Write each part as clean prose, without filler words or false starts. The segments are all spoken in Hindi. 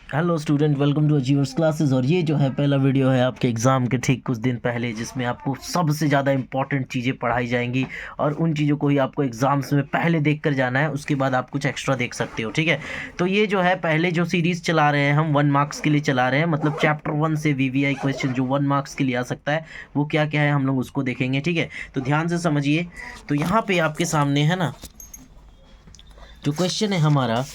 Hello student, welcome to achievers classes. और ये जो है पहला वीडियो है आपके एग्ज़ाम के ठीक कुछ दिन पहले, जिसमें आपको सबसे ज़्यादा इंपॉर्टेंट चीज़ें पढ़ाई जाएंगी और उन चीज़ों को ही आपको एग्ज़ाम्स में पहले देख कर जाना है, उसके बाद आप कुछ एक्स्ट्रा देख सकते हो। ठीक है, तो ये जो है पहले जो सीरीज़ चला रहे हैं हम 1 मार्क्स के लिए चला रहे हैं, मतलब चैप्टर 1 से VVI क्वेश्चन जो 1 मार्क्स के लिए आ सकता है वो क्या क्या है हम लोग उसको देखेंगे। ठीक है, तो ध्यान से समझिए। तो यहाँ पे आपके सामने है ना जो क्वेश्चन है हमारा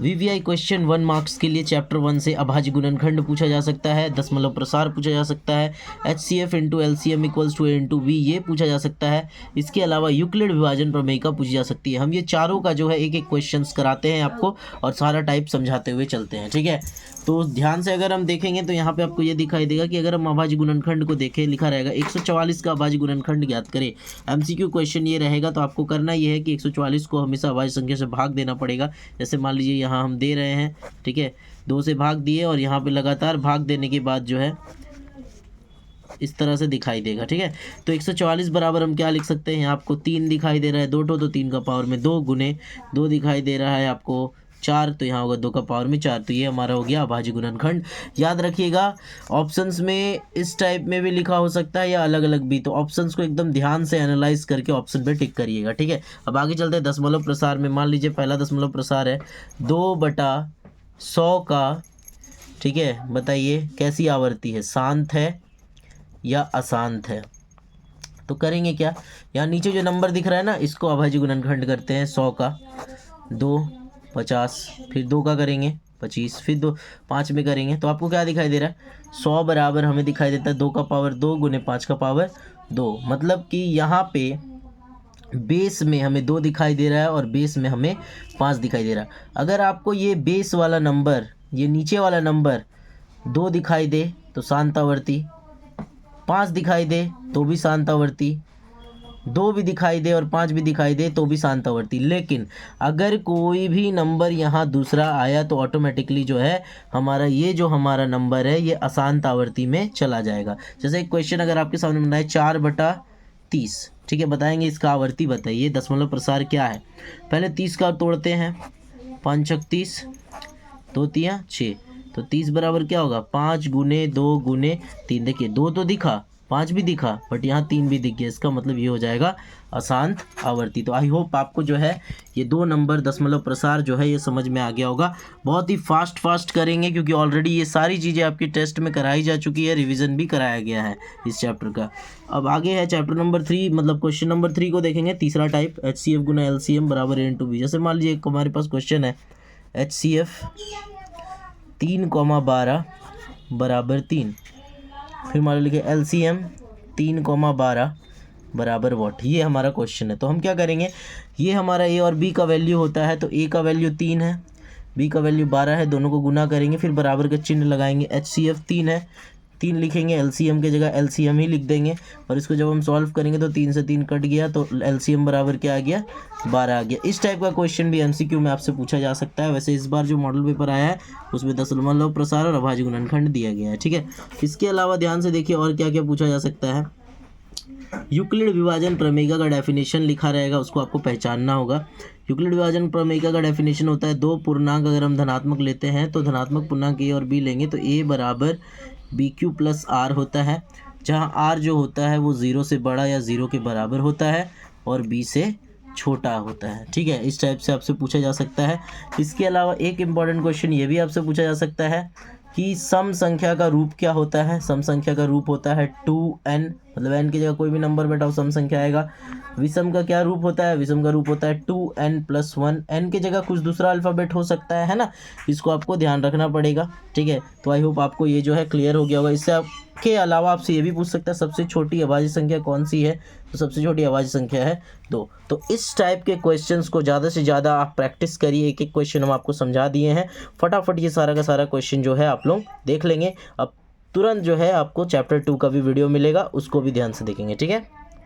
VVI क्वेश्चन 1 मार्क्स के लिए चैप्टर 1 से अभाज्य गुणनखंड पूछा जा सकता है, दशमलव प्रसार पूछा जा सकता है, HCF into LCM equals to A into B ये पूछा जा सकता है। इसके अलावा यूक्लिड विभाजन प्रमेयिका पूछी जा सकती है। हम ये चारों का जो है एक एक क्वेश्चंस कराते हैं आपको और सारा टाइप समझाते हुए चलते हैं। ठीक है, तो ध्यान से अगर हम देखेंगे तो यहाँ पे आपको ये दिखाई देगा कि अगर हम अभाज्य गुणनखंड को देखें, लिखा रहेगा 144 का अभाज्य गुणनखंड ज्ञात करें। MCQ क्वेश्चन ये रहेगा, तो आपको करना ये है कि 144 को हमेशा अभाज्य संख्या से भाग देना पड़ेगा। जैसे मान लीजिए यहाँ हम दे रहे हैं, ठीक है, 2 से भाग दिए और यहाँ पे लगातार भाग देने के बाद जो है इस तरह से दिखाई देगा। ठीक है, तो 144 बराबर हम क्या लिख सकते हैं, आपको 3 दिखाई दे रहा है, 2 तो 3 का पावर में 2 गुने 2 दिखाई दे रहा है आपको 4, तो यहाँ होगा 2 का पावर में 4। तो ये हमारा हो गया अभाज्य गुणनखंड। याद रखिएगा ऑप्शंस में इस टाइप में भी लिखा हो सकता है या अलग अलग भी, तो ऑप्शंस को एकदम ध्यान से एनालाइज करके ऑप्शन पे टिक करिएगा। ठीक है, अब आगे चलते हैं दशमलव प्रसार में। मान लीजिए पहला दशमलव प्रसार है 2/100 का। ठीक है, बताइए कैसी आवर्ती है, शांत है या अशांत है। तो करेंगे क्या, यहाँ नीचे जो नंबर दिख रहा है ना, इसको अभाज्य गुणनखंड करते हैं। 100 का 2 50, फिर 2 का करेंगे 25, फिर 2 5 में करेंगे तो आपको क्या दिखाई दे रहा है, 100 बराबर हमें दिखाई देता है 2 का पावर 2 गुने 5 का पावर 2। मतलब कि यहाँ पे बेस में हमें 2 दिखाई दे रहा है और बेस में हमें 5 दिखाई दे रहा है। अगर आपको ये बेस वाला नंबर, ये नीचे वाला नंबर 2 दिखाई दे तो शांत आवर्ती, 5 दिखाई दे तो भी शांत आवर्ती, 2 भी दिखाई दे और 5 भी दिखाई दे तो भी शांत आवर्ती। लेकिन अगर कोई भी नंबर यहाँ दूसरा आया तो ऑटोमेटिकली जो है हमारा ये जो हमारा नंबर है ये अशांत आवर्ती में चला जाएगा। जैसे एक क्वेश्चन अगर आपके सामने बना है 4/30, ठीक है, बताएंगे इसका आवर्ती बताइए, दशमलव प्रसार क्या है। पहले 30 का तोड़ते हैं, 5 छक 30, 2 तियाँ 6, तो 30 बराबर क्या होगा 5 गुने 2 गुने 3। देखिए 2 तो दिखा, 5 भी दिखा, बट यहाँ 3 भी दिख गया, इसका मतलब ये हो जाएगा अशांत आवर्ती। तो आई होप आपको जो है ये 2 नंबर दशमलव प्रसार जो है ये समझ में आ गया होगा। बहुत ही फास्ट करेंगे क्योंकि ऑलरेडी ये सारी चीज़ें आपकी टेस्ट में कराई जा चुकी है, रिविज़न भी कराया गया है इस चैप्टर का। अब आगे है चैप्टर नंबर 3, मतलब क्वेश्चन नंबर 3 को देखेंगे। तीसरा टाइप HCF गुना LCM बराबर A इंटू B। जैसे मान लीजिए हमारे पास क्वेश्चन है HCF 3,12 बराबर 3, फिर मान लीजिए LCM 3,12 बराबर वॉट। ये हमारा क्वेश्चन है। तो हम क्या करेंगे, ये हमारा A और B का वैल्यू होता है, तो A का वैल्यू 3 है, B का वैल्यू 12 है, दोनों को गुना करेंगे, फिर बराबर का चिन्ह लगाएंगे। HCF 3 है, 3 लिखेंगे, LCM की जगह LCM ही लिख देंगे और इसको जब हम सॉल्व करेंगे तो 3 से 3 कट गया, तो LCM बराबर क्या आ गया 12 आ गया। इस टाइप का क्वेश्चन भी MCQ में आपसे पूछा जा सकता है। वैसे इस बार जो मॉडल पेपर आया है उसमें दशमलव प्रसार और अभाज्य गुणनखंड दिया गया है। ठीक है, इसके अलावा ध्यान से देखिए और क्या क्या पूछा जा सकता है। यूक्लिड विभाजन प्रमेयिका का डेफिनेशन लिखा रहेगा, उसको आपको पहचानना होगा। यूक्लिड विभाजन प्रमेयिका का डेफिनेशन होता है 2 पूर्णांक अगर हम धनात्मक लेते हैं तो धनात्मक पूर्णांक A और B लेंगे तो A बराबर BQ प्लस R होता है, जहाँ R जो होता है वो 0 से बड़ा या 0 के बराबर होता है और B से छोटा होता है। ठीक है, इस टाइप से आपसे पूछा जा सकता है। इसके अलावा एक इम्पॉर्टेंट क्वेश्चन ये भी आपसे पूछा जा सकता है कि सम संख्या का रूप क्या होता है। सम संख्या का रूप होता है 2n, मतलब n की जगह कोई भी नंबर बैठा हो सम संख्या आएगा। विषम का क्या रूप होता है, विषम का रूप होता है 2n+1, n की जगह कुछ दूसरा अल्फ़ाबेट हो सकता है ना, इसको आपको ध्यान रखना पड़ेगा। ठीक है, तो आई होप आपको ये जो है क्लियर हो गया होगा। इससे के अलावा आपसे ये भी पूछ सकता है सबसे छोटी अभाज्य संख्या कौन सी है, तो सबसे छोटी अभाज्य संख्या है 2। तो इस टाइप के क्वेश्चंस को ज़्यादा से ज़्यादा आप प्रैक्टिस करिए। एक एक क्वेश्चन हम आपको समझा दिए हैं, फटाफट ये सारा का सारा क्वेश्चन जो है आप लोग देख लेंगे। अब तुरंत जो है आपको चैप्टर 2 का भी वीडियो मिलेगा, उसको भी ध्यान से देखेंगे। ठीक है।